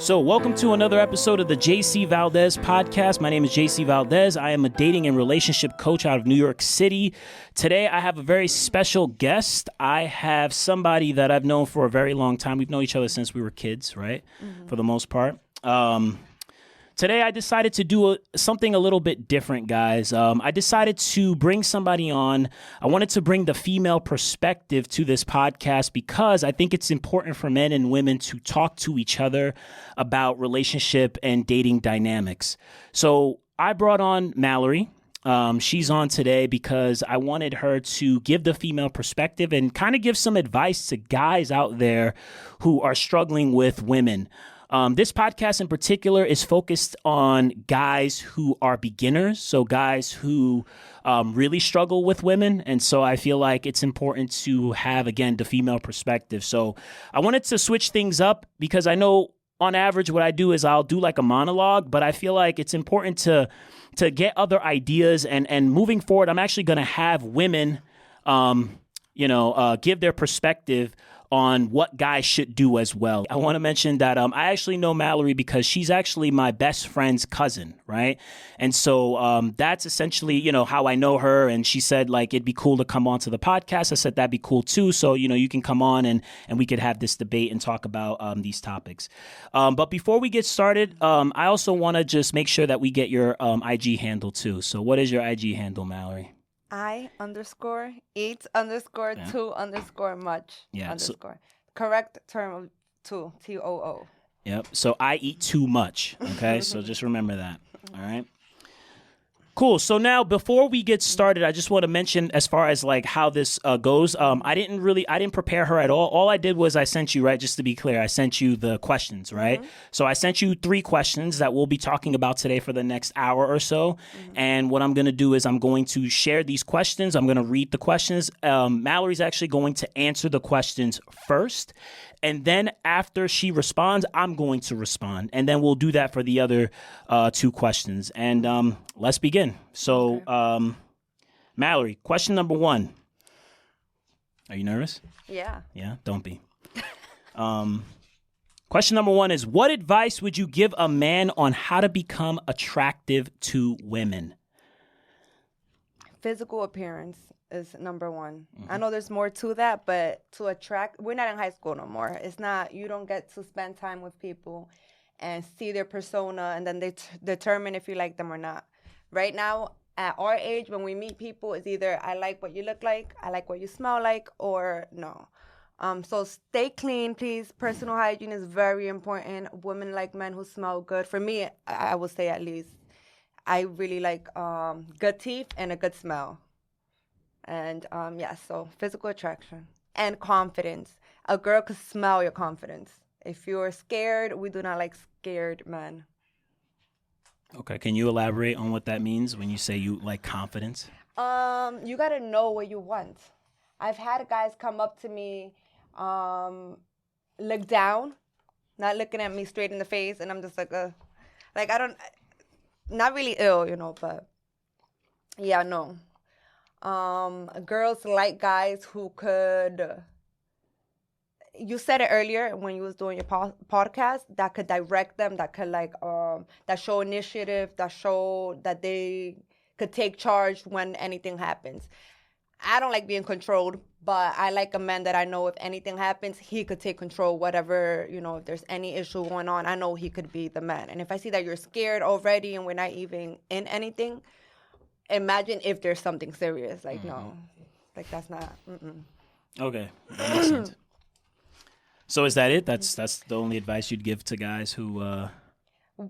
So welcome to another episode of the JC Valdez podcast. My name is JC Valdez. I am a dating and relationship coach out of New York City. Today, I have a very special guest. I have somebody that I've known for a very long time. We've known each other since we were kids, right? For the most part. Today, I decided to do something a little bit different, guys. I decided to bring somebody on. I wanted to bring the female perspective to this podcast because I think it's important for men and women to talk to each other about relationship and dating dynamics. So I brought on Mallory. She's on today because I wanted her to give the female perspective and kind of give some advice to guys out there who are struggling with women. This podcast in particular is focused on guys who are beginners, so guys who really struggle with women. And so I feel like it's important to have, again, the female perspective. So I wanted to switch things up because I know on average what I do is I'll do like a monologue, but I feel like it's important to get other ideas. And moving forward, I'm actually going to have women, give their perspective on what guys should do as well. I want to mention that I actually know Mallory because she's actually my best friend's cousin, right? And so that's essentially, how I know her. And she said, like, it'd be cool to come on to the podcast. I said, that'd be cool too. So, you can come on and we could have this debate and talk about these topics. But before we get started, I also want to just make sure that we get your IG handle too. So what is your IG handle, Mallory? I_eat_2_much. Yeah. Underscore. Correct term of two. TOO. Yep. So I eat too much. Okay. So just remember that. All right. Cool. So now before we get started, I just want to mention as far as like how this goes. I didn't prepare her at all. All I did was I sent you, right, just to be clear, I sent you the questions, right? So I sent you 3 questions that we'll be talking about today for the next hour or so. And what I'm going to do is I'm going to share these questions. I'm going to read the questions. Mallory's actually going to answer the questions first. And then after she responds, I'm going to respond. And then we'll do that for the other 2 questions. And let's begin. So, okay. Mallory, question number 1. Are you nervous? Yeah. Yeah? Don't be. Question number 1 is, what advice would you give a man on how to become attractive to women? Physical appearance is number 1. I know there's more to that, but to attract, we're not in high school no more. It's not, you don't get to spend time with people and see their persona and then they determine if you like them or not. Right now, at our age, when we meet people, it's either I like what you look like, I like what you smell like, or no. So stay clean, please. Personal hygiene is very important. Women like men who smell good. For me, I would say at least, I really like good teeth and a good smell. And so physical attraction and confidence. A girl could smell your confidence. If you're scared, we do not like scared men. Okay, can you elaborate on what that means when you say you like confidence? You got to know what you want. I've had guys come up to me, look down, not looking at me straight in the face, and I'm just like, not really ill, but yeah, no. Girls like guys who could, you said it earlier when you was doing your podcast, that could direct them, that could that show initiative, that show that they could take charge when anything happens. I don't like being controlled, but I like a man that I know if anything happens, he could take control, whatever, if there's any issue going on, I know he could be the man. And if I see that you're scared already and we're not even in anything, imagine if there's something serious. Like, no, like that's not. Okay, that makes sense. So is that it? That's the only advice you'd give to guys who want to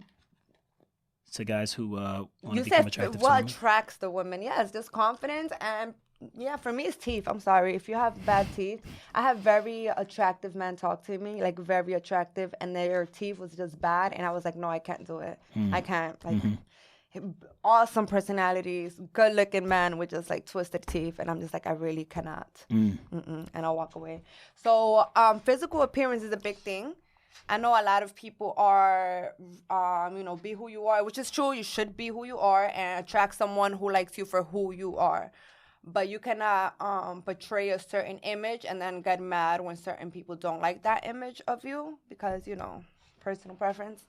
become attractive? What attracts the women? Yeah, it's just confidence, and yeah, for me it's teeth. I'm sorry if you have bad teeth. I have very attractive men talk to me, like very attractive, and their teeth was just bad, and I was like, no, I can't do it. I can't. Like, awesome personalities, good-looking man with just like twisted teeth, and I'm just like, I really cannot. And I'll walk away. So physical appearance is a big thing. I know a lot of people are, be who you are, which is true. You should be who you are and attract someone who likes you for who you are. But you cannot portray a certain image and then get mad when certain people don't like that image of you because, personal preference.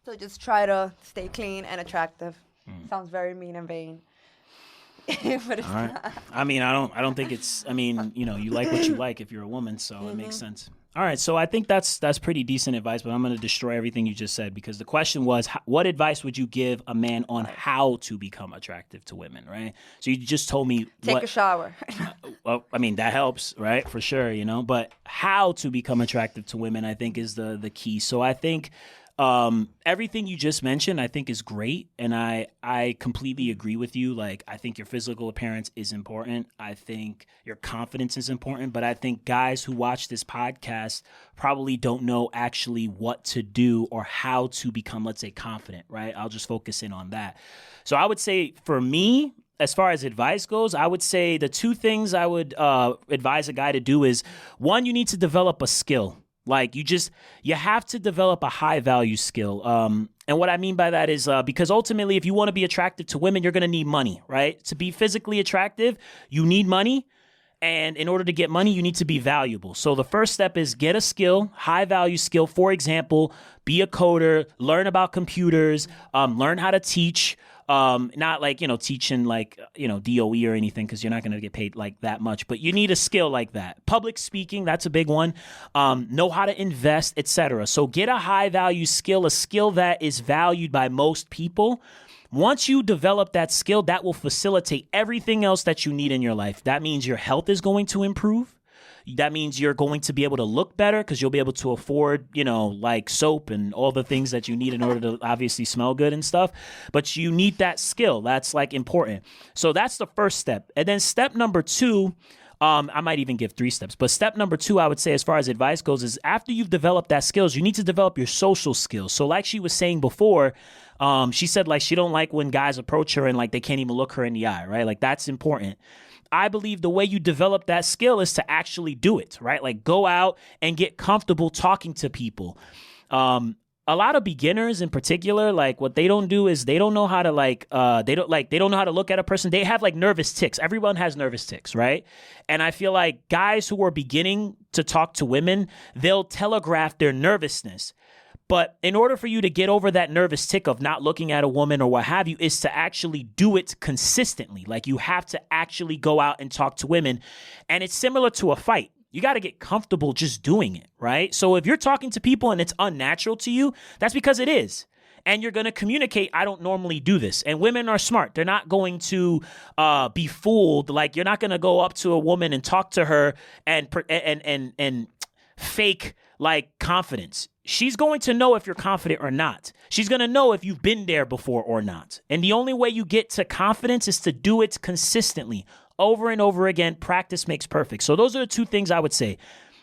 So just try to stay clean and attractive. Sounds very mean and vain. But it's All right. not. I mean, I don't think it's, I mean, you know, you like what you like if you're a woman, so it makes sense. All right, so I think that's pretty decent advice, but I'm going to destroy everything you just said because the question was, what advice would you give a man on how to become attractive to women, right? So you just told me Take a shower. well, I mean, that helps, right? For sure, you know, but how to become attractive to women, I think, is the key. So I think everything you just mentioned, I think, is great. And I completely agree with you. Like, I think your physical appearance is important. I think your confidence is important. But I think guys who watch this podcast probably don't know actually what to do or how to become, let's say, confident, right? I'll just focus in on that. So I would say for me, as far as advice goes, I would say the two things I would advise a guy to do is, one, you need to develop a skill. Like you have to develop a high value skill. And what I mean by that is because ultimately, if you want to be attractive to women, you're going to need money, right? To be physically attractive, you need money. And in order to get money, you need to be valuable. So the first step is get a skill, high value skill. For example, be a coder, learn about computers, learn how to teach. Not like, teaching like, DOE or anything, because you're not going to get paid like that much, but you need a skill like that. Public speaking, that's a big one. Know how to invest, etc. So get a high value skill, a skill that is valued by most people. Once you develop that skill, that will facilitate everything else that you need in your life. That means your health is going to improve. That means you're going to be able to look better because you'll be able to afford, like soap and all the things that you need in order to obviously smell good and stuff. But you need that skill. That's like important. So that's the first step. And then step number two, I might even give 3 steps. But step number 2, I would say, as far as advice goes, is after you've developed that skills, you need to develop your social skills. So like she was saying before, she said like she don't like when guys approach her and like they can't even look her in the eye, right? Like that's important. I believe the way you develop that skill is to actually do it, right? Like go out and get comfortable talking to people. A lot of beginners in particular, like what they don't do is they don't know how to they don't know how to look at a person. They have like nervous tics. Everyone has nervous tics, right? And I feel like guys who are beginning to talk to women, they'll telegraph their nervousness. But in order for you to get over that nervous tick of not looking at a woman or what have you, is to actually do it consistently. Like you have to actually go out and talk to women. And it's similar to a fight. You got to get comfortable just doing it, right? So if you're talking to people and it's unnatural to you, that's because it is. And you're going to communicate, I don't normally do this. And women are smart. They're not going to be fooled. Like you're not going to go up to a woman and talk to her and fake like confidence. She's going to know if you're confident or not. She's going to know if you've been there before or not. And the only way you get to confidence is to do it consistently. Over and over again, practice makes perfect. So those are the 2 things I would say.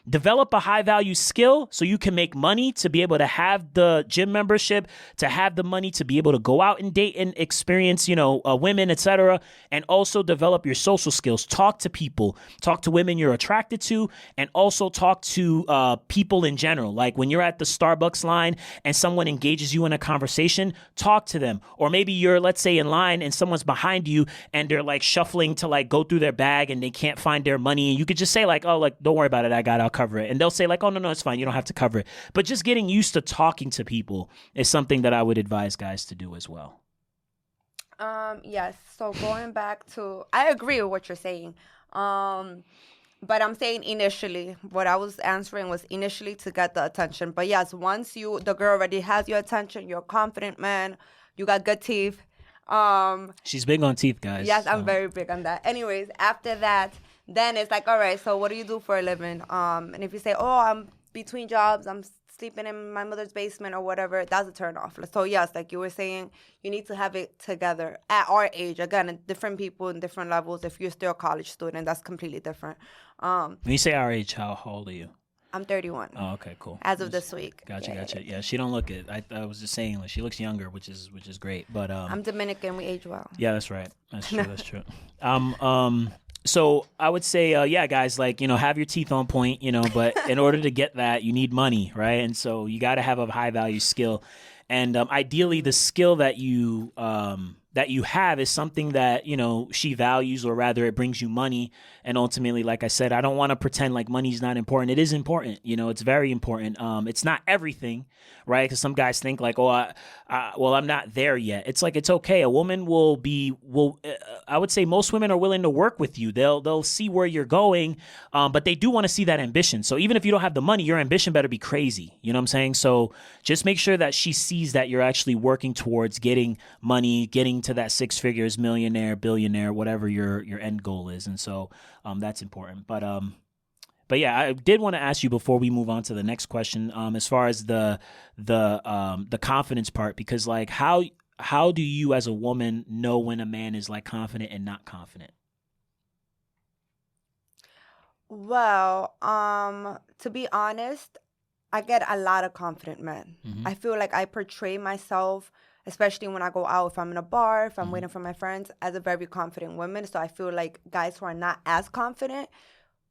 Develop a high value skill so you can make money to be able to have the gym membership, to have the money to be able to go out and date and experience, women, etc. And also develop your social skills. Talk to people, talk to women you're attracted to, and also talk to people in general. Like when you're at the Starbucks line and someone engages you in a conversation, talk to them. Or maybe you're, let's say, in line and someone's behind you and they're like shuffling to like go through their bag and they can't find their money. And you could just say like, oh, like, don't worry about it. I'll cover it. And they'll say like, oh, no, it's fine. You don't have to cover it. But just getting used to talking to people is something that I would advise guys to do as well. Yes. So going back to, I agree with what you're saying. But I'm saying initially, what I was answering was initially to get the attention. But yes, once the girl already has your attention, you're a confident man, you got good teeth. She's big on teeth, guys. Yes, I'm very big on that. Anyways, after that, then it's like, all right, so what do you do for a living? And if you say, oh, I'm between jobs, I'm sleeping in my mother's basement or whatever, that's a turn off. So yes, like you were saying, you need to have it together at our age. Again, different people in different levels. If you're still a college student, that's completely different. When you say our age, how old are you? I'm 31. Oh, okay, cool. As of this week. Gotcha. Yeah, she don't look it. I was just saying, like, she looks younger, which is great. But I'm Dominican. We age well. Yeah, that's right. That's true. That's true. So I would say, yeah, guys, like, have your teeth on point, but in order to get that, you need money, right? And so you got to have a high value skill. And ideally, the skill that you that you have is something that, you know, she values, or rather it brings you money. And ultimately, like I said, I don't want to pretend like money's not important. It is important. You know, it's very important. It's not everything, right? Because some guys think like, oh, well, I'm not there yet. It's like, it's okay. A woman I would say most women are willing to work with you. They'll see where you're going, but they do want to see that ambition. So even if you don't have the money, your ambition better be crazy. You know what I'm saying? So just make sure that she sees that you're actually working towards getting money, getting to that 6 figures, millionaire, billionaire, whatever your end goal is. And so that's important. But yeah, I did want to ask you before we move on to the next question, as far as the confidence part, because like how do you as a woman know when a man is like confident and not confident? Well, to be honest, I get a lot of confident men. Mm-hmm. I feel like I portray myself, especially when I go out, if I'm in a bar, if I'm waiting for my friends, as a very confident woman. So I feel like guys who are not as confident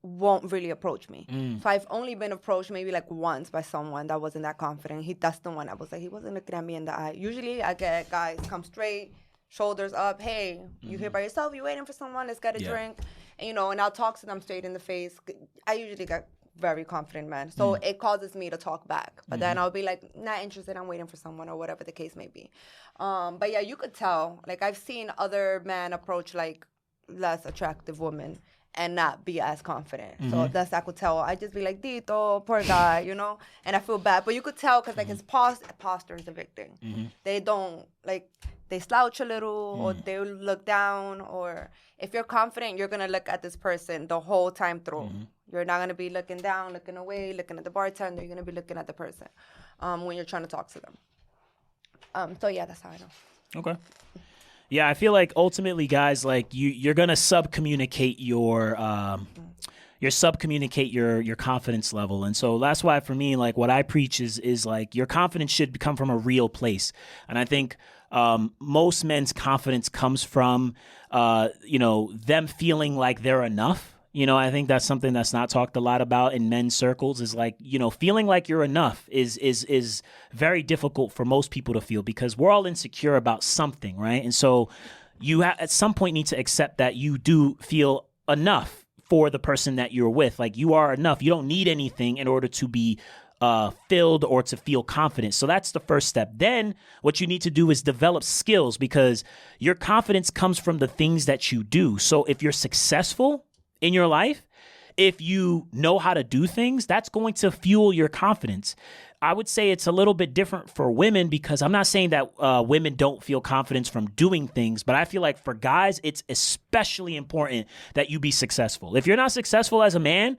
won't really approach me. So I've only been approached maybe like once by someone that wasn't that confident. That's the one I was like, he wasn't looking at me in the eye. Usually I get guys come straight, shoulders up. Hey, you here by yourself? You waiting for someone? Let's get a drink. And, you know, and I'll talk to them straight in the face. I usually get very confident men. So it causes me to talk back. But then I'll be like, not interested. I'm waiting for someone, or whatever the case may be. But yeah, you could tell. Like, I've seen other men approach like less attractive women and not be as confident. So that's, I could tell. I just be like, Dito, poor guy, you know? And I feel bad. But you could tell because, like, his posture is a big thing. They don't, like, they slouch a little, or they look down. Or if you're confident, you're going to look at this person the whole time through. You're not going to be looking down, looking away, looking at the bartender. You're going to be looking at the person when you're trying to talk to them. So, yeah, that's how I know. Okay. Yeah, I feel like ultimately, guys, like you're gonna subcommunicate your confidence level, and so that's why for me, like what I preach is like your confidence should come from a real place, and I think most men's confidence comes from them feeling like they're enough. You know, I think that's something that's not talked a lot about in men's circles, is like, you know, feeling like you're enough is very difficult for most people to feel, because we're all insecure about something, right? And so you at some point need to accept that you do feel enough for the person that you're with. Like, you are enough. You don't need anything in order to be filled or to feel confident. So that's the first step. Then what you need to do is develop skills, because your confidence comes from the things that you do. So if you're successful in your life, if you know how to do things, that's going to fuel your confidence. I would say it's a little bit different for women, because I'm not saying that women don't feel confidence from doing things, but I feel like for guys, it's especially important that you be successful. If you're not successful as a man,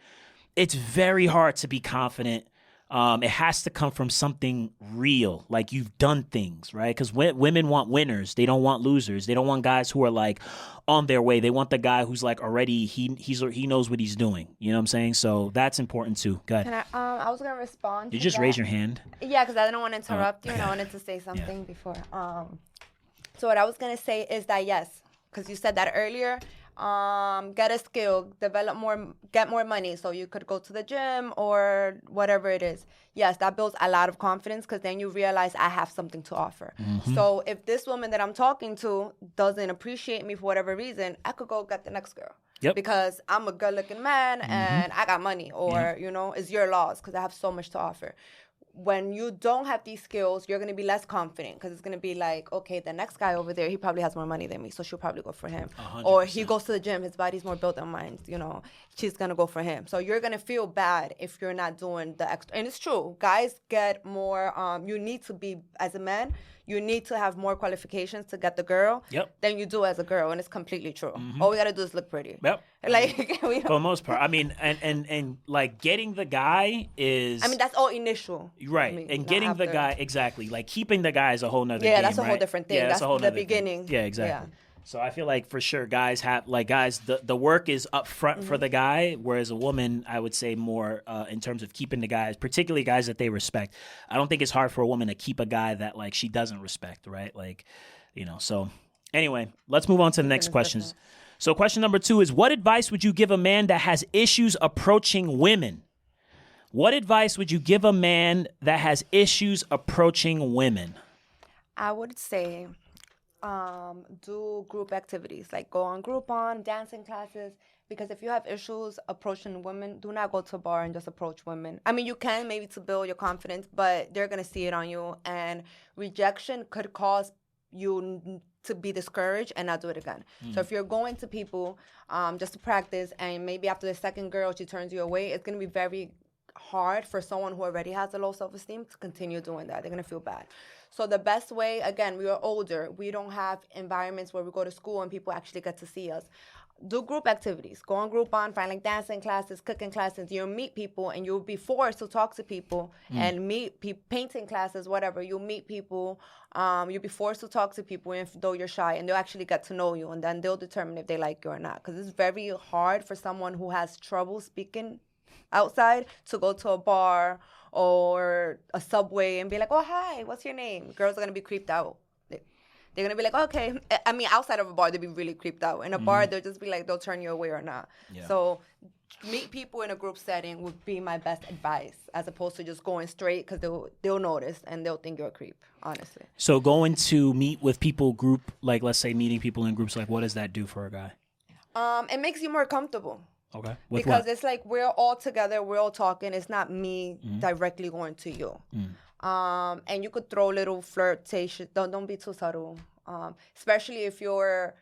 it's very hard to be confident. It has to come from something real, like you've done things, right? Because women want winners. They don't want losers. They don't want guys who are like on their way. They want the guy who's like already, he knows what he's doing. You know what I'm saying? So that's important too. Go ahead. Can I was going to respond. You just raise your hand. Yeah, because I didn't want to interrupt you, and I wanted to say something before. So what I was going to say is that, yes, because you said that earlier, get a skill, get more money, so you could go to the gym or whatever it is. Yes, that builds a lot of confidence, because then you realize I have something to offer. So if this woman that I'm talking to doesn't appreciate me for whatever reason, I could go get the next girl. Yep. Because I'm a good-looking man and I got money, or, you know, it's your loss because I have so much to offer. When you don't have these skills, you're going to be less confident, because it's going to be like, okay, the next guy over there, he probably has more money than me, so she'll probably go for him. 100%. Or he goes to the gym, his body's more built than mine, you know, she's going to go for him. So you're going to feel bad if you're not doing the extra. And it's true. Guys get more, you need to be, as a man, you need to have more qualifications to get the girl than you do as a girl, and it's completely true. All we got to do is look pretty. Yep. Like, for the most part. I mean, and like getting the guy is... I mean, that's all initial. Right. I mean, and getting the guy, exactly. Like keeping the guy is a whole nother game, that's a whole different thing. Yeah, that's a whole the nother beginning. Thing. Yeah, exactly. Yeah. So I feel like for sure guys, the work is up front for the guy, whereas a woman, I would say more in terms of keeping the guys, particularly guys that they respect. I don't think it's hard for a woman to keep a guy that like she doesn't respect, right? Like, you know, so anyway, let's move on to the next questions. So question number 2 is, what advice would you give a man that has issues approaching women? What advice would you give a man that has issues approaching women? I would say, do group activities, like go on Groupon, dancing classes. Because if you have issues approaching women, do not go to a bar and just approach women. I mean, you can maybe to build your confidence, but they're going to see it on you. And rejection could cause you to be discouraged and not do it again. So if you're going to people just to practice, and maybe after the second girl, she turns you away, it's going to be very hard for someone who already has a low self-esteem to continue doing that. They're going to feel bad. So the best way, again, we are older. We don't have environments where we go to school and people actually get to see us. Do group activities. Go on Groupon, find like dancing classes, cooking classes. You'll meet people and you'll be forced to talk to people and meet painting classes, whatever. You'll meet people. You'll be forced to talk to people though you're shy, and they'll actually get to know you, and then they'll determine if they like you or not. Because it's very hard for someone who has trouble speaking outside to go to a bar or a Subway and be like, oh, hi, what's your name? Girls are going to be creeped out. They're going to be like, okay. I mean, outside of a bar, they'll be really creeped out. In a bar, they'll just be like, they'll turn you away or not. Yeah. So meet people in a group setting would be my best advice, as opposed to just going straight, because they'll notice and they'll think you're a creep, honestly. So going to meet with people group, like let's say meeting people in groups, like what does that do for a guy? It makes you more comfortable. Okay. Because it's like we're all together, we're all talking. It's not me directly going to you. And you could throw little flirtation. Don't be too subtle. Especially if you're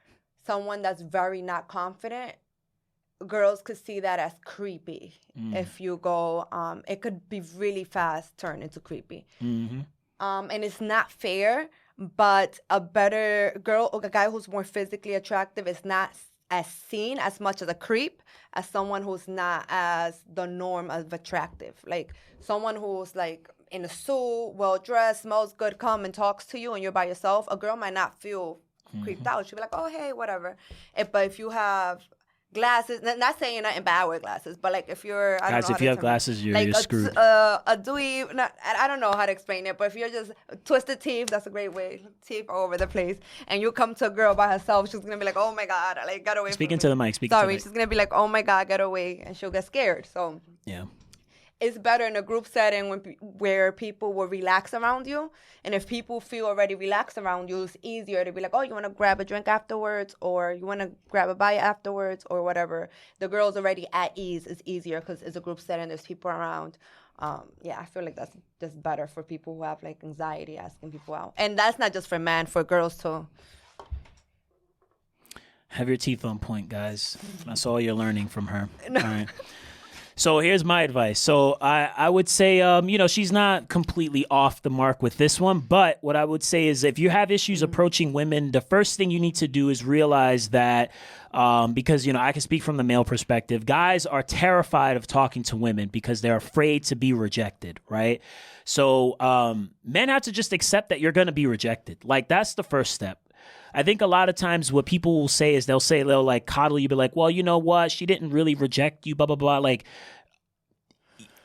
someone that's very not confident. Girls could see that as creepy. If you go, it could be really fast turn into creepy. And it's not fair, but a better girl, or a guy who's more physically attractive is not as seen as much as a creep as someone who's not as the norm of attractive. Like someone who's like in a suit, well-dressed, smells good, come and talks to you and you're by yourself, a girl might not feel creeped out. She'll be like, oh, hey, whatever. But if you have glasses, not saying nothing bad with glasses, but like if you're, I don't know, if you have glasses, you're screwed. A dweeb, I don't know how to explain it, but if you're just twisted teeth, that's a great way. Teeth all over the place. And you come to a girl by herself, she's going to be like, oh my God, like, get away from me. Speaking to the mic. Sorry, she's going to be like, oh my God, get away. And she'll get scared. So yeah. It's better in a group setting where people will relax around you. And if people feel already relaxed around you, it's easier to be like, oh, you want to grab a drink afterwards, or you want to grab a bite afterwards, or whatever. The girl's already at ease. It's easier because it's a group setting. There's people around. Yeah, I feel like that's just better for people who have like anxiety asking people out. And that's not just for men, for girls too. Have your teeth on point, guys. That's all you're learning from her. No. All right. So here's my advice. So I would say, she's not completely off the mark with this one, but what I would say is if you have issues approaching women, the first thing you need to do is realize that because, I can speak from the male perspective, guys are terrified of talking to women because they're afraid to be rejected, right? So men have to just accept that you're going to be rejected. Like, that's the first step. I think a lot of times what people will say is they'll like coddle you, be like, well, you know what? She didn't really reject you, blah, blah, blah. Like,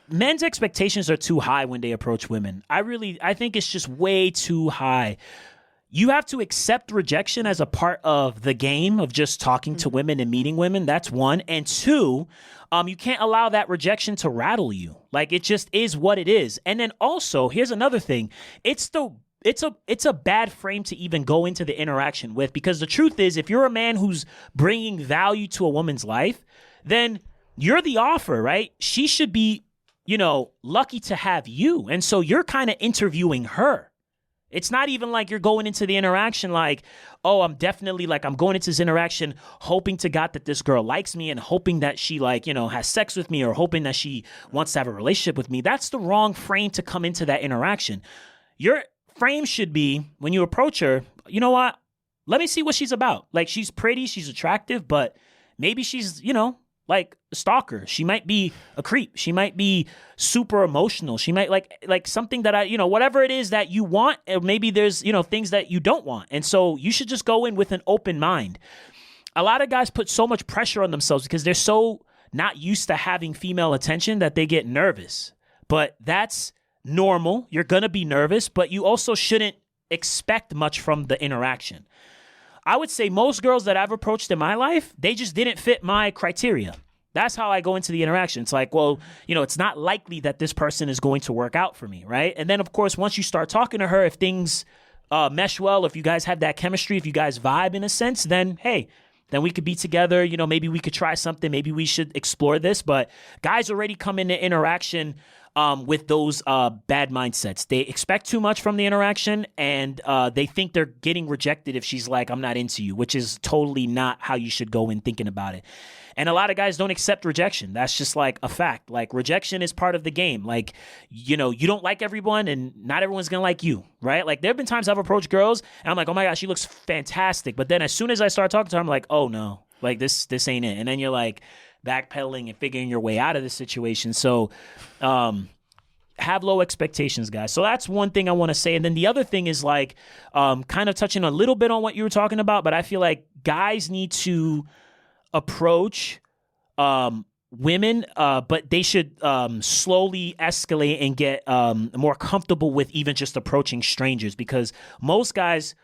men's expectations are too high when they approach women. I think it's just way too high. You have to accept rejection as a part of the game of just talking to women and meeting women. That's one. And two, you can't allow that rejection to rattle you. Like, it just is what it is. And then also, here's another thing. It's a bad frame to even go into the interaction with, because the truth is, if you're a man who's bringing value to a woman's life, then you're the offer, right? She should be, lucky to have you. And so you're kind of interviewing her. It's not even like you're going into the interaction like, oh, I'm going into this interaction hoping to God that this girl likes me and hoping that she has sex with me, or hoping that she wants to have a relationship with me. That's the wrong frame to come into that interaction. Your frame should be, when you approach her, you know what? Let me see what she's about. Like, she's pretty, she's attractive, but maybe she's, like a stalker. She might be a creep. She might be super emotional. She might like something that whatever it is that you want, maybe there's, things that you don't want. And so you should just go in with an open mind. A lot of guys put so much pressure on themselves because they're so not used to having female attention that they get nervous. But that's normal. You're going to be nervous, but you also shouldn't expect much from the interaction. I would say most girls that I've approached in my life, they just didn't fit my criteria. That's how I go into the interaction. It's like, well, it's not likely that this person is going to work out for me, right? And then, of course, once you start talking to her, if things mesh well, if you guys have that chemistry, if you guys vibe in a sense, then hey, then we could be together. You know, maybe we could try something. Maybe we should explore this. But guys already come into interaction with those bad mindsets. They expect too much from the interaction, and they think they're getting rejected if she's like, I'm not into you, which is totally not how you should go in thinking about it. And a lot of guys don't accept rejection. That's just like a fact. Like, rejection is part of the game. Like, you know, you don't like everyone, and not everyone's going to like you, right? Like, there have been times I've approached girls, and I'm like, oh my gosh, she looks fantastic. But then as soon as I start talking to her, I'm like, oh no, like this ain't it. And then you're like backpedaling and figuring your way out of this situation. So, have low expectations, guys. So that's one thing I want to say. And then the other thing is like, kind of touching a little bit on what you were talking about, but I feel like guys need to approach women, but they should slowly escalate and get more comfortable with even just approaching strangers, because most guys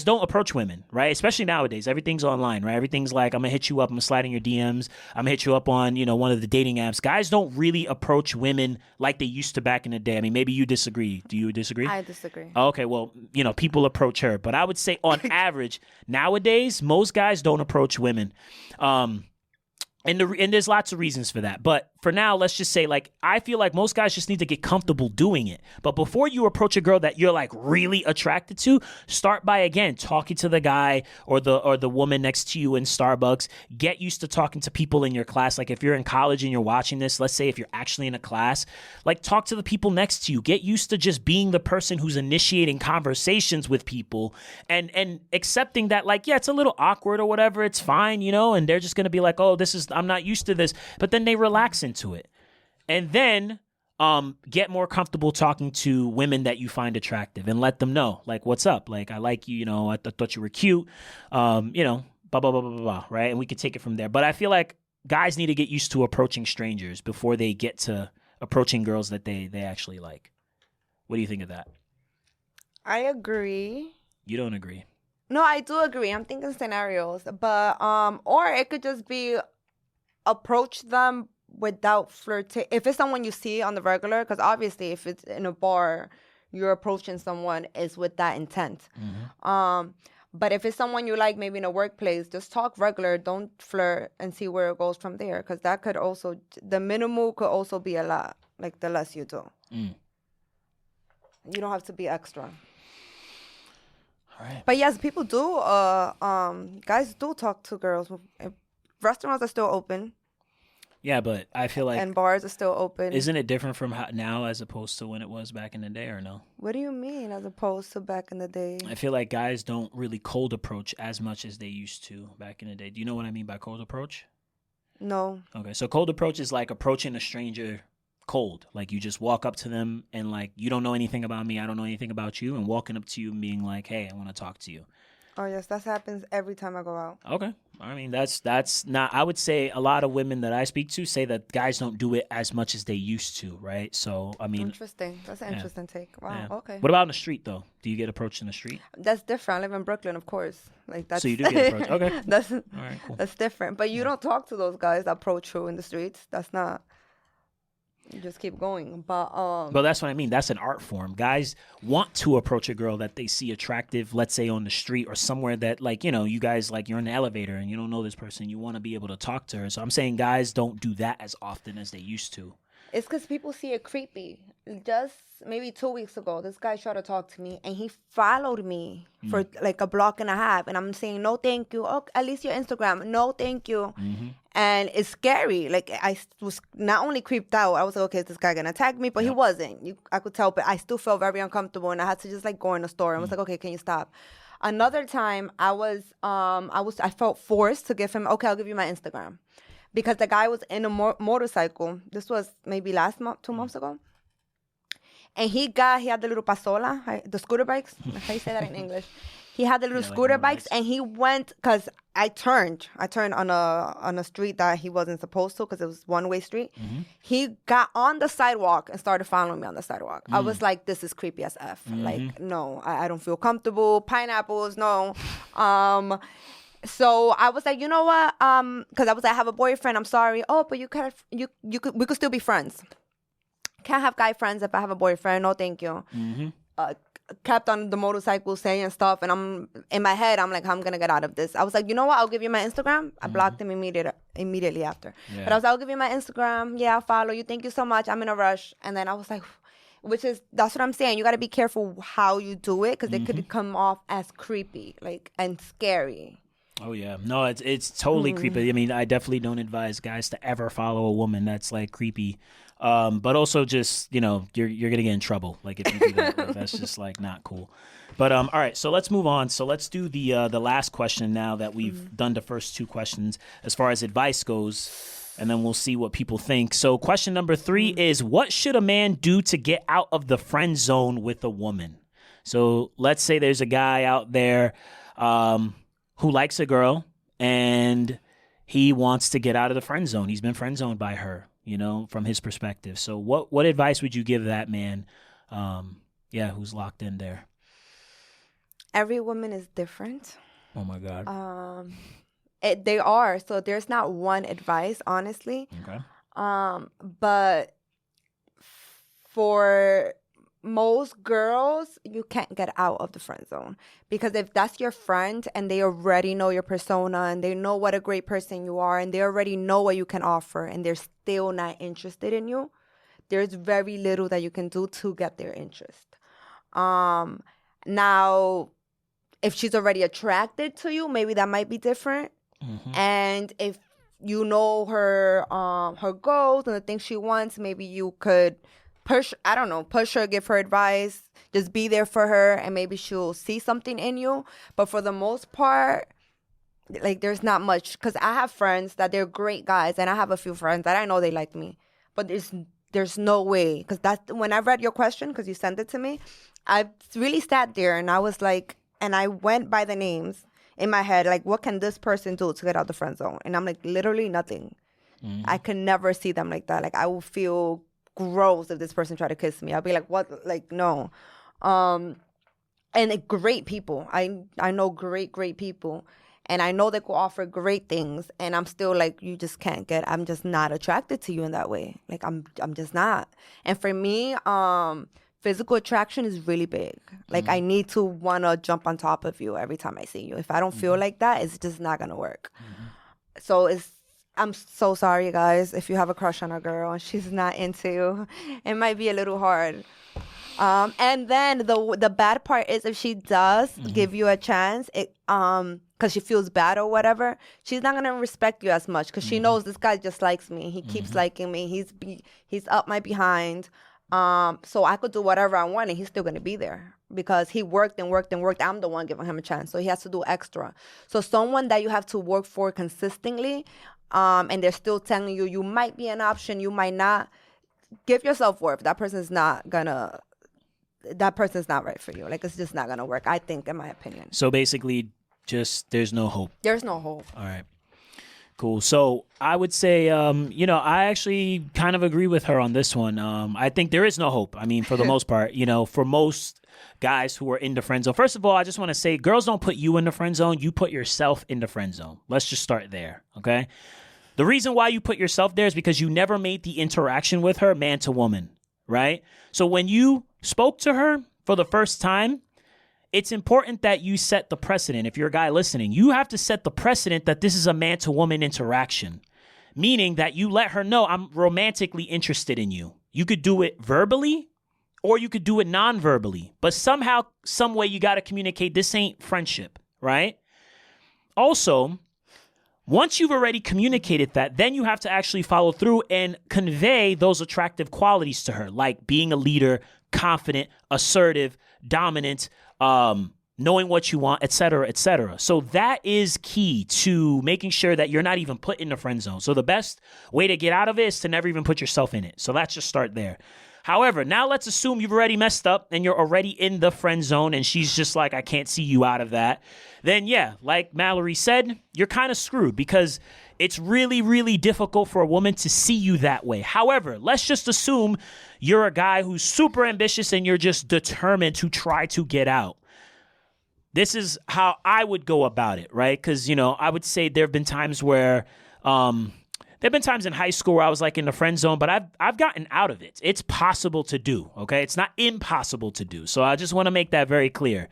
don't approach women, right? Especially nowadays. Everything's online, right? Everything's like, I'm going to hit you up. I'm going to slide in your DMs. I'm going to hit you up on, you know, one of the dating apps. Guys don't really approach women like they used to back in the day. I mean, maybe you disagree. Do you disagree? I disagree. Okay, well, you know, people approach her. But I would say on average, nowadays, most guys don't approach women. And there's lots of reasons for that. But for now, let's just say, like, I feel like most guys just need to get comfortable doing it. But before you approach a girl that you're like really attracted to, start by, again, talking to the guy or the woman next to you in Starbucks. Get used to talking to people in your class. Like, if you're in college and you're watching this, let's say if you're actually in a class, like, talk to the people next to you. Get used to just being the person who's initiating conversations with people and accepting that, like, yeah, it's a little awkward or whatever. It's fine, you know, and they're just going to be like, oh, I'm not used to this. But then they relax into it. And then get more comfortable talking to women that you find attractive and let them know, like, what's up? Like, I like you, you know, I thought you were cute, you know, blah, blah, blah, blah, blah, right? And we could take it from there. But I feel like guys need to get used to approaching strangers before they get to approaching girls that they actually like. What do you think of that? I agree. You don't agree? No, I do agree. I'm thinking scenarios. But, or it could just be approach them without flirting. If it's someone you see on the regular, because obviously if it's in a bar, you're approaching someone is with that intent. Mm-hmm. But if it's someone you like, maybe in a workplace, just talk regular, don't flirt, and see where it goes from there. Because that could also, the minimal could also be a lot, like the less you do. You don't have to be extra. All right. But yes, people do, guys do talk to girls. Restaurants are still open. Yeah, but I feel like... And bars are still open. Isn't it different from now as opposed to when it was back in the day, or no? What do you mean as opposed to back in the day? I feel like guys don't really cold approach as much as they used to back in the day. Do you know what I mean by cold approach? No. Okay, so cold approach is like approaching a stranger cold. Like, you just walk up to them and, like, you don't know anything about me, I don't know anything about you, and walking up to you and being like, hey, I want to talk to you. Oh, yes, that happens every time I go out. Okay. I mean, that's not, I would say a lot of women that I speak to say that guys don't do it as much as they used to, right? So, I mean. Interesting. That's an interesting take. Wow, yeah. Okay. What about in the street, though? Do you get approached in the street? That's different. I live in Brooklyn, of course. Like, that's. So you do get approached. Okay. That's, all right, cool. That's different. But you don't talk to those guys that approach you in the streets. That's not. You just keep going. But that's what I mean. That's an art form. Guys want to approach a girl that they see attractive, let's say on the street or somewhere that, like, you know, you guys, like, you're in the elevator and you don't know this person. You want to be able to talk to her. So I'm saying guys don't do that as often as they used to. It's because people see it creepy. Just maybe 2 weeks ago, this guy tried to talk to me, and he followed me for like a block and a half. And I'm saying, no, thank you. Oh, at least your Instagram. No, thank you. Mm-hmm. And it's scary. Like, I was not only creeped out, I was like, okay, is this guy going to attack me? But he wasn't. I could tell, but I still felt very uncomfortable. And I had to just, like, go in the store. And was like, okay, can you stop? Another time, I felt forced to give him, okay, I'll give you my Instagram. Because the guy was in a motorcycle. This was maybe last month, 2 months ago. And he had the little pasola, the scooter bikes. How do you say that in English? He had the little scooter bikes, and he went, because I turned on a street that he wasn't supposed to, because it was one-way street. Mm-hmm. He got on the sidewalk and started following me on the sidewalk. I was like, this is creepy as F. Mm-hmm. Like, no, I don't feel comfortable. Pineapples, no. So I was like, you know what? Because I was like, I have a boyfriend. I'm sorry. Oh, but we could still be friends. Can't have guy friends if I have a boyfriend. No, thank you. Mm-hmm. kept on the motorcycle saying stuff, and I'm in my head, I'm like, I'm gonna get out of this. I was like, you know what? I'll give you my Instagram. I blocked him immediately after. Yeah. But I was like, I'll give you my Instagram. Yeah, I'll follow you. Thank you so much. I'm in a rush. And then I was like, that's what I'm saying. You got to be careful how you do it, because it could come off as creepy, like, and scary. Oh yeah, no, it's totally creepy. I mean, I definitely don't advise guys to ever follow a woman that's like creepy. But also just, you're gonna get in trouble. Like if you do that, like, that's just like not cool. But all right, so let's move on. So let's do the last question now that we've done the first two questions as far as advice goes, and then we'll see what people think. So question number 3 is, what should a man do to get out of the friend zone with a woman? So let's say there's a guy out there who likes a girl and he wants to get out of the friend zone. He's been friend zoned by her, from his perspective. So what advice would you give that man, who's locked in there? Every woman is different. Oh my God. They are. So there's not one advice, honestly. Okay. But for most girls, you can't get out of the friend zone, because if that's your friend and they already know your persona and they know what a great person you are and they already know what you can offer and they're still not interested in you, there's very little that you can do to get their interest. Now, if she's already attracted to you, maybe that might be different. And if you know her goals and the things she wants, maybe you could push her, give her advice, just be there for her, and maybe she'll see something in you. But for the most part, like, there's not much, because I have friends that they're great guys, and I have a few friends that I know they like me, but there's no way, because that's when I read your question, because you sent it to me, I really sat there and I was like, and I went by the names in my head, like, what can this person do to get out the friend zone? And I'm like, literally nothing. I can never see them like that. Like, I will feel gross if this person tried to kiss me. I'll be like, what? Like, no. And great people. I know great people. And I know they could offer great things. And I'm still like, you just can't I'm just not attracted to you in that way. Like, I'm just not. And for me, physical attraction is really big. Like, I need to want to jump on top of you every time I see you. If I don't feel like that, it's just not going to work. So I'm so sorry, guys, if you have a crush on a girl and she's not into you. It might be a little hard. And then the bad part is, if she does give you a chance, because she feels bad or whatever, she's not going to respect you as much, because she knows this guy just likes me. He keeps liking me. He's up my behind. So I could do whatever I want and he's still going to be there, because he worked and worked and worked. I'm the one giving him a chance. So he has to do extra. So someone that you have to work for consistently, and they're still telling you, you might be an option, you might not, give yourself worth. That person's not right for you. Like, it's just not going to work, I think, in my opinion. So basically, just there's no hope. There's no hope. All right. Cool. So I would say, I actually kind of agree with her on this one. I think there is no hope. I mean, for the most part, for most guys who are in the friend zone. First of all, I just want to say, girls don't put you in the friend zone. You put yourself in the friend zone. Let's just start there. Okay. The reason why you put yourself there is because you never made the interaction with her man to woman, right? So when you spoke to her for the first time, it's important that you set the precedent. If you're a guy listening, you have to set the precedent that this is a man to woman interaction, meaning that you let her know, I'm romantically interested in you. You could do it verbally or you could do it non-verbally, but somehow, some way you got to communicate this ain't friendship, right? Also, once you've already communicated that, then you have to actually follow through and convey those attractive qualities to her, like being a leader, confident, assertive, dominant, knowing what you want, et cetera, et cetera. So that is key to making sure that you're not even put in the friend zone. So the best way to get out of it is to never even put yourself in it. So let's just start there. However, now let's assume you've already messed up and you're already in the friend zone and she's just like, I can't see you out of that. Then yeah, like Mallory said, you're kind of screwed because it's really, really difficult for a woman to see you that way. However, let's just assume you're a guy who's super ambitious and you're just determined to try to get out. This is how I would go about it, right? Because, I would say there have been times where There've been times in high school where I was like in the friend zone, but I've gotten out of it. It's possible to do, okay? It's not impossible to do. So I just want to make that very clear.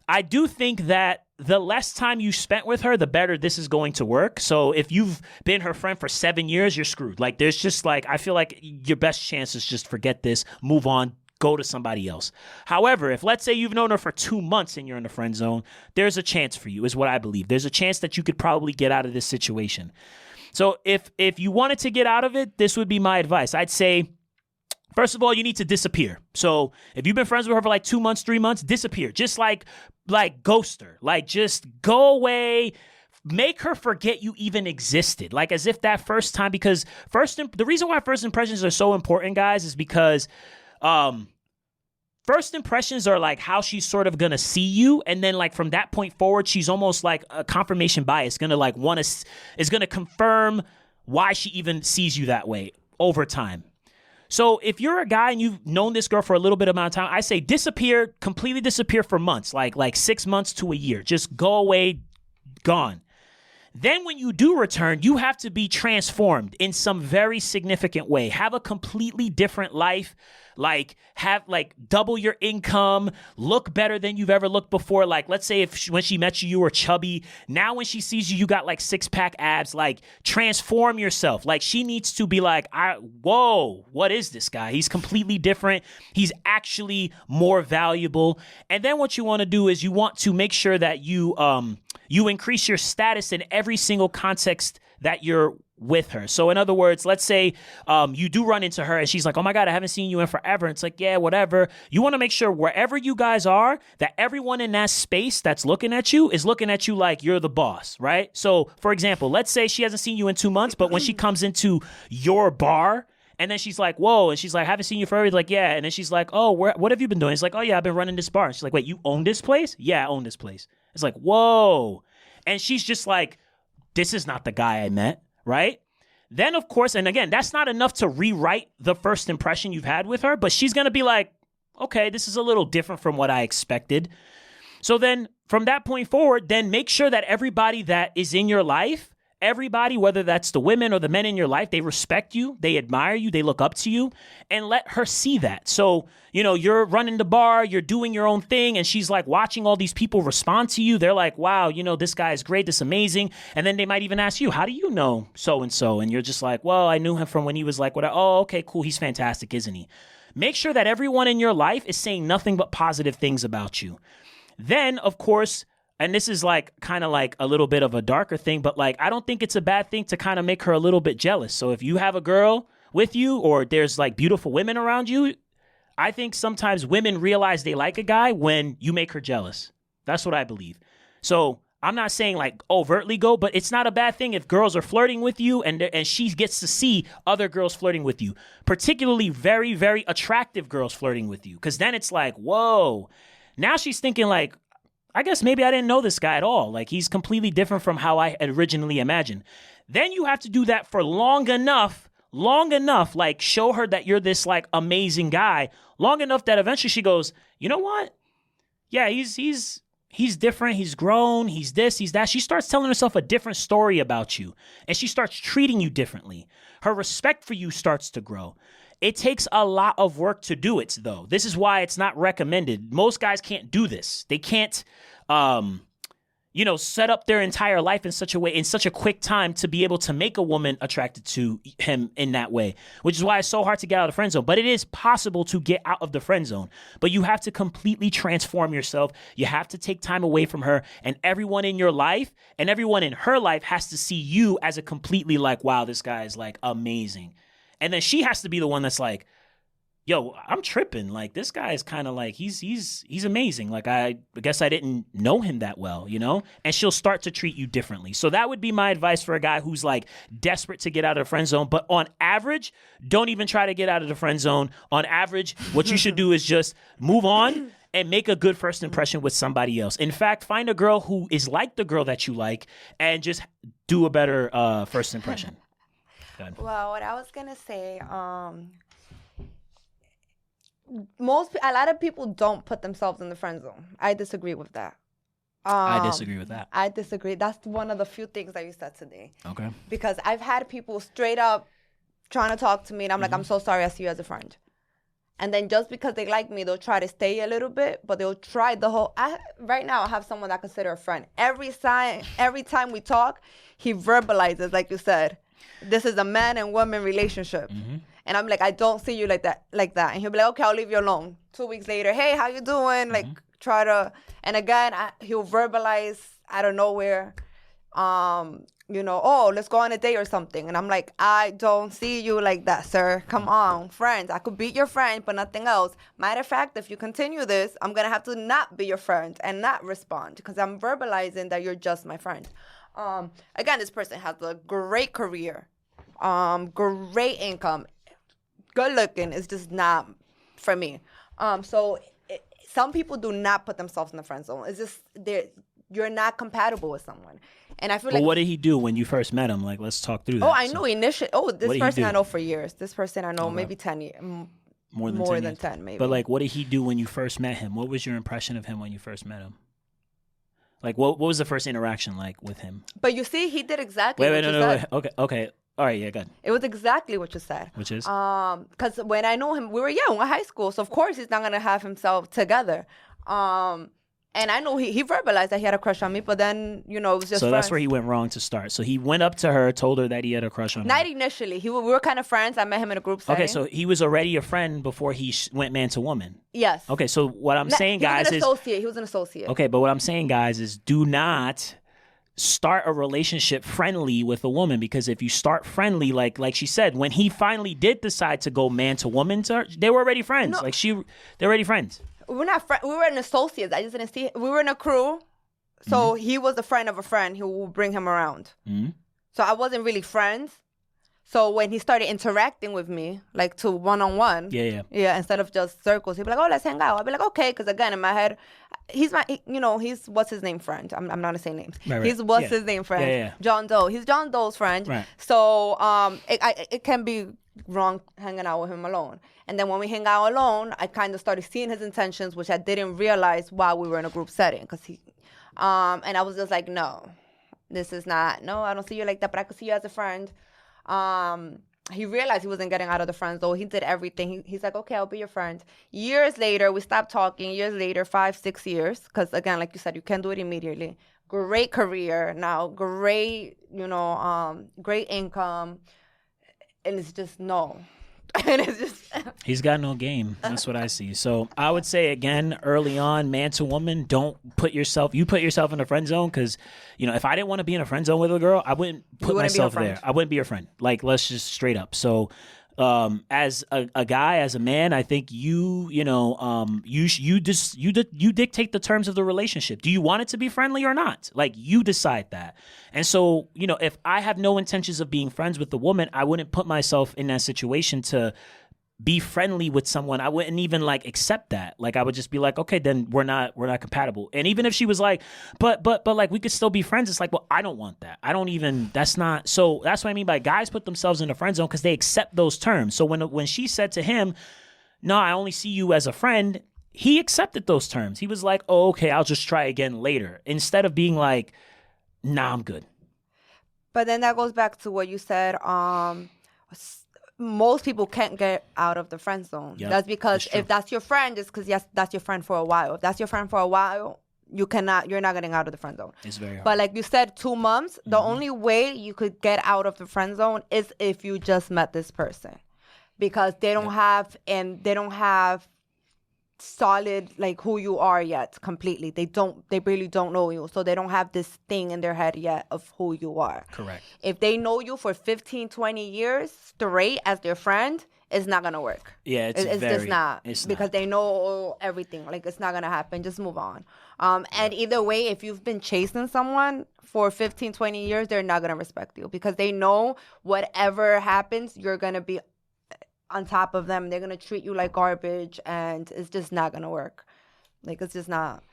I do think that the less time you spent with her, the better this is going to work. So if you've been her friend for 7 years, you're screwed. Like there's just like, I feel like your best chance is just forget this, move on, go to somebody else. However, if let's say you've known her for 2 months and you're in the friend zone, there's a chance for you, is what I believe. There's a chance that you could probably get out of this situation. So if you wanted to get out of it, this would be my advice. I'd say, first of all, you need to disappear. So if you've been friends with her for like 2 months, 3 months, disappear. Just like ghost her. Like just go away. Make her forget you even existed. Like as if that first time, because the reason why first impressions are so important, guys, is because first impressions are like how she's sort of gonna see you, and then like from that point forward, she's almost like a confirmation bias, gonna like is gonna confirm why she even sees you that way over time. So if you're a guy and you've known this girl for a little bit amount of time, I say disappear, completely disappear for months, like 6 months to a year. Just go away, gone. Then when you do return, you have to be transformed in some very significant way. Have a completely different life, have double your income, look better than you've ever looked before. Like let's say when she met you, you were chubby. Now when she sees you, you got like 6-pack abs. Like transform yourself. Like she needs to be like, whoa, what is this guy? He's completely different. He's actually more valuable. And then what you want to do is you want to make sure that you increase your status in every single context that you're with her. So in other words, let's say you do run into her and she's like, oh my God, I haven't seen you in forever. And it's like, yeah, whatever. You want to make sure wherever you guys are, that everyone in that space that's looking at you is looking at you like you're the boss, right? So for example, let's say she hasn't seen you in 2 months, but when she comes into your bar, and then she's like, whoa. And she's like, I haven't seen you forever. He's like, yeah. And then she's like, oh, what have you been doing? It's like, oh yeah, I've been running this bar. And she's like, wait, you own this place? Yeah, I own this place. It's like, whoa. And she's just like, this is not the guy I met, right? Then, of course, and again, that's not enough to rewrite the first impression you've had with her, but she's going to be like, okay, this is a little different from what I expected. So then from that point forward, then make sure that everybody that is in your life, everybody, whether that's the women or the men in your life, they respect you, they admire you, they look up to you, and let her see that. So, you're running the bar, you're doing your own thing, and she's like watching all these people respond to you. They're like, wow, this guy is great, this is amazing. And then they might even ask you, how do you know so-and-so? And you're just like, well, I knew him from when he was like, oh, okay, cool, he's fantastic, isn't he? Make sure that everyone in your life is saying nothing but positive things about you. Then, of course, and this is like kind of like a little bit of a darker thing, but like I don't think it's a bad thing to kind of make her a little bit jealous. So if you have a girl with you or there's like beautiful women around you, I think sometimes women realize they like a guy when you make her jealous. That's what I believe. So I'm not saying like overtly go, but it's not a bad thing if girls are flirting with you and she gets to see other girls flirting with you, particularly very, very attractive girls flirting with you. Because then it's like, whoa, now she's thinking like, I guess maybe I didn't know this guy at all. Like he's completely different from how I had originally imagined. Then you have to do that for long enough, like show her that you're this like amazing guy, long enough that eventually she goes, you know what? Yeah, he's different. He's grown. He's this, he's that. She starts telling herself a different story about you and she starts treating you differently. Her respect for you starts to grow. It takes a lot of work to do it, though. This is why it's not recommended. Most guys can't do this. They can't, set up their entire life in such a way, in such a quick time to be able to make a woman attracted to him in that way, which is why it's so hard to get out of the friend zone. But it is possible to get out of the friend zone. But you have to completely transform yourself. You have to take time away from her, and everyone in your life and everyone in her life has to see you as a completely like, wow, this guy is like amazing. And then she has to be the one that's like, yo, I'm tripping. Like, this guy is kind of like, he's amazing. Like, I guess I didn't know him that well, And she'll start to treat you differently. So that would be my advice for a guy who's like desperate to get out of the friend zone. But on average, don't even try to get out of the friend zone. On average, what you should do is just move on and make a good first impression with somebody else. In fact, find a girl who is like the girl that you like and just do a better first impression. Well, what I was gonna say, a lot of people don't put themselves in the friend zone. I disagree with that. I disagree with that. I disagree. That's one of the few things that you said today. Okay. Because I've had people straight up trying to talk to me, and I'm like, I'm so sorry, I see you as a friend. And then just because they like me, they'll try to stay a little bit, but they'll try the whole... Right now, I have someone that I consider a friend. Every time we talk, he verbalizes, like you said, this is a man and woman relationship. And I'm like, I don't see you like that. And he'll be like, okay, I'll leave you alone. 2 weeks later, hey, how you doing? Like, try to... And again, he'll verbalize out of nowhere, oh, let's go on a date or something. And I'm like, I don't see you like that, sir. Come on, friends. I could be your friend, but nothing else. Matter of fact, if you continue this, I'm going to have to not be your friend and not respond because I'm verbalizing that you're just my friend. Again, this person has a great career, great income, good looking. It's just not for me. Some people do not put themselves in the friend zone. It's just you're not compatible with someone. And I feel like... what did he do when you first met him? Like, let's talk through that. Oh, I knew initially. Oh, this person I know for years. This person I know maybe 10 years. More than 10, maybe. But, like, what did he do when you first met him? What was your impression of him when you first met him? Like, what was the first interaction like with him? But you see, he did exactly what you said. Okay. All right, yeah, good. It was exactly what you said. Which is? Because when I know him, we were young, in high school. So, of course, he's not going to have himself together. And I know he verbalized that he had a crush on me, but then, it was just So friends. that's where he went wrong to start. So he went up to her, told her that he had a crush on her. Not initially. We were kind of friends. I met him in a group setting. Okay, so he was already a friend before he went man to woman. Yes. Okay, so what I'm saying, guys, He was an associate. Okay, but what I'm saying, guys, is do not start a relationship friendly with a woman, because if you start friendly, like she said, when he finally did decide to go man to woman, they were already friends. No. They're already friends. We're not friends. We were an associate. I just didn't see. We were in a crew, so he was a friend of a friend who would bring him around. So I wasn't really friends. So when he started interacting with me, like to one-on-one, instead of just circles, he'd be like, "Oh, let's hang out." I'd be like, "Okay," because again, in my head, he's what's his name friend. I'm not gonna say names. Right. He's what's his name friend. Yeah. John Doe. He's John Doe's friend. Right. So it can be wrong hanging out with him alone. And then when we hang out alone, I kind of started seeing his intentions, which I didn't realize while we were in a group setting. Because and I was just like, no, this is not, no, I don't see you like that, but I could see you as a friend. He realized he wasn't getting out of the friend zone. He did everything. He's like, okay, I'll be your friend. Years later, we stopped talking. Years later, 5-6 years. Because again, like you said, you can't do it immediately. Great career now. Great, great income. And it's just no. And it's just he's got no game. That's what I see. So I would say again, early on, man to woman, don't put yourself in a friend zone, because if I didn't want to be in a friend zone with a girl, I wouldn't put myself there. I wouldn't be your friend. Like, let's just straight up. So as a guy, as a man, I think you dictate the terms of the relationship. Do you want it to be friendly or not? Like, you decide that. And so, if I have no intentions of being friends with the woman, I wouldn't put myself in that situation to be friendly with someone. I wouldn't even accept that. Like, I would just be like, okay, then we're not compatible. And even if she was like, but like, we could still be friends. It's like, well, I don't want that. So that's what I mean by guys put themselves in a friend zone, because they accept those terms. So when she said to him, no, I only see you as a friend, he accepted those terms. He was like, oh, okay, I'll just try again later. Instead of being like, nah, I'm good. But then that goes back to what you said, most people can't get out of the friend zone. Yep, that's because if that's your friend, it's because, yes, that's your friend for a while. If that's your friend for a while, you're not getting out of the friend zone. It's very hard. But like you said, 2 months, the only way you could get out of the friend zone is if you just met this person. Because they don't have solid who you are yet completely. They really don't know you, so they don't have this thing in their head yet of who you are. Correct. If they know you for 15-20 years straight as their friend, it's not gonna work. Yeah, it's just not. Because they know everything. It's not gonna happen. Just move on. And either way, if you've been chasing someone for 15-20 years, they're not gonna respect you, because they know whatever happens, you're gonna be on top of them. They're gonna treat you like garbage, and it's just not gonna work. It's just not.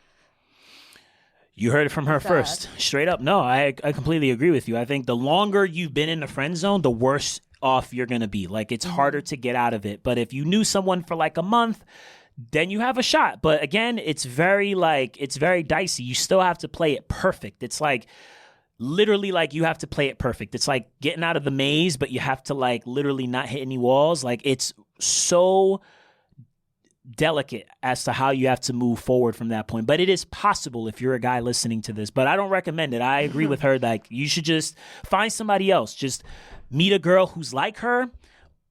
You heard it from her first, straight up. No, I completely agree with you. I think the longer you've been in the friend zone, the worse off you're gonna be. It's harder to get out of it. But if you knew someone for a month, then you have a shot. But again, it's very dicey. You still have to play it perfect. It's like literally like you have to play it perfect. It's like getting out of the maze, but you have to like literally not hit any walls. Like it's so delicate as to how you have to move forward from that point. But it is possible if you're a guy listening to this. But I don't recommend it. I agree with her. Like you should just find somebody else. Just meet a girl who's like her,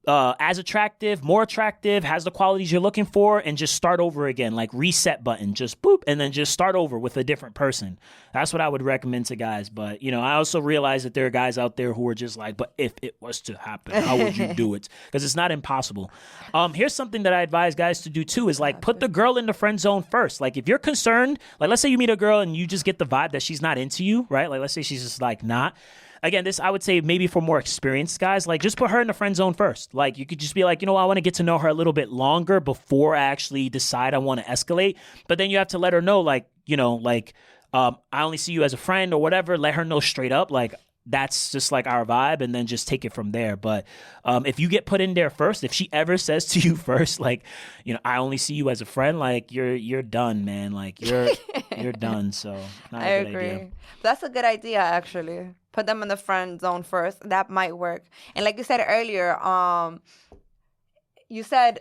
as attractive, more attractive, has the qualities you're looking for, and just start over again. Like reset button, just boop, and then just start over with a different person. That's what I would recommend to guys. But, you know, I also realize that there are guys out there who are just like, but if it was to happen, how would you do it? Because it's not impossible. Here's something that I advise guys to do too is like put the girl in the friend zone first. Like if you're concerned, like let's say you meet a girl and you just get the vibe that she's not into you, right? Like let's say she's just like not. Again, this I would say maybe for more experienced guys, like just put her in the friend zone first. Like you could just be like, you know, I want to get to know her a little bit longer before I actually decide I want to escalate. But then you have to let her know, like, you know, like I only see you as a friend or whatever. Let her know straight up, like that's just like our vibe, and then just take it from there. But if you get put in there first, if she ever says to you first, like, you know, I only see you as a friend, like you're done, man. Like you're done. So not I a good agree. idea. That's a good idea, actually. Put them in the friend zone first. That might work. And like you said earlier, you said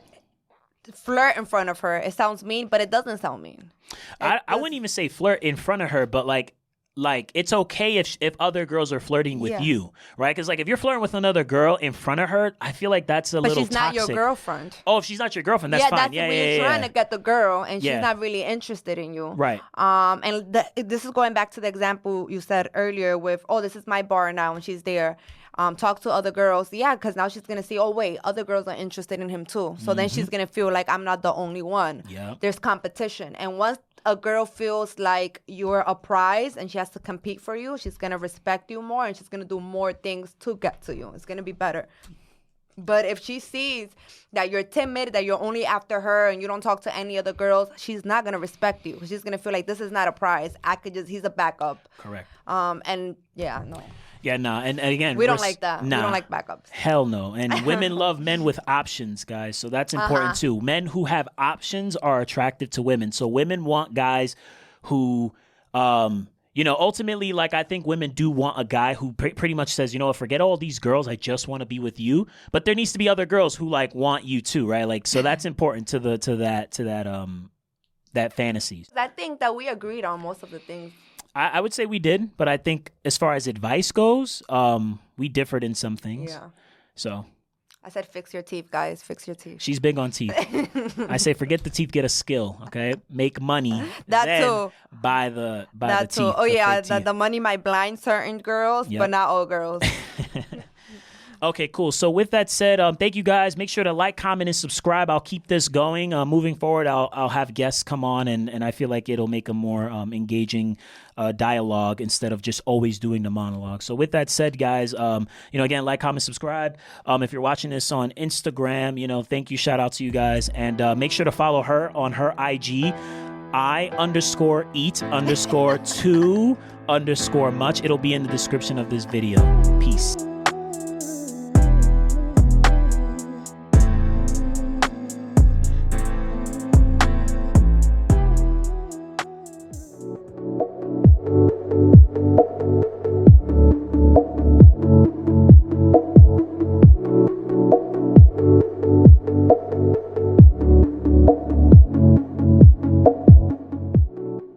flirt in front of her. It sounds mean, but it doesn't sound mean. I wouldn't even say flirt in front of her, but like it's okay if other girls are flirting with you, right? Because like if you're flirting with another girl in front of her, I feel like that's a little toxic. But she's not your girlfriend. Oh, if she's not your girlfriend, that's fine. That's when you're trying to get the girl, and she's not really interested in you, right? And this is going back to the example you said earlier with, oh, this is my bar now, and she's there. Talk to other girls, because now she's gonna see, oh wait, other girls are interested in him too. So then she's gonna feel like I'm not the only one. Yeah, there's competition, and once a girl feels like you're a prize and she has to compete for you, she's going to respect you more, and she's going to do more things to get to you. It's going to be better. But if she sees that you're timid, that you're only after her and you don't talk to any other girls, she's not going to respect you. She's going to feel like this is not a prize. He's a backup. Correct. And yeah, no. Yeah, nah. And again, we don't like that. Nah. We don't like backups. Hell no. And women love men with options, guys. So that's important too. Men who have options are attractive to women. So women want guys who, you know, ultimately, like I think women do want a guy who pretty much says, you know, forget all these girls, I just want to be with you. But there needs to be other girls who like want you too, right? Like, so that's important to that fantasy. I think that we agreed on most of the things. I would say we did, but I think as far as advice goes, we differed in some things. Yeah. So I said, fix your teeth, guys. Fix your teeth. She's big on teeth. I say, forget the teeth, get a skill. Okay, make money. That too. Buy the teeth. Oh yeah, the money might blind certain girls, but not all girls. Okay, cool. So with that said, thank you guys. Make sure to like, comment, and subscribe. I'll keep this going. Moving forward, I'll have guests come on, and I feel like it'll make a more engaging dialogue instead of just always doing the monologue. So with that said, guys, again, like, comment, subscribe. If you're watching this on Instagram, thank you. Shout out to you guys. And make sure to follow her on her IG. I_eat_2_much. It'll be in the description of this video. Peace.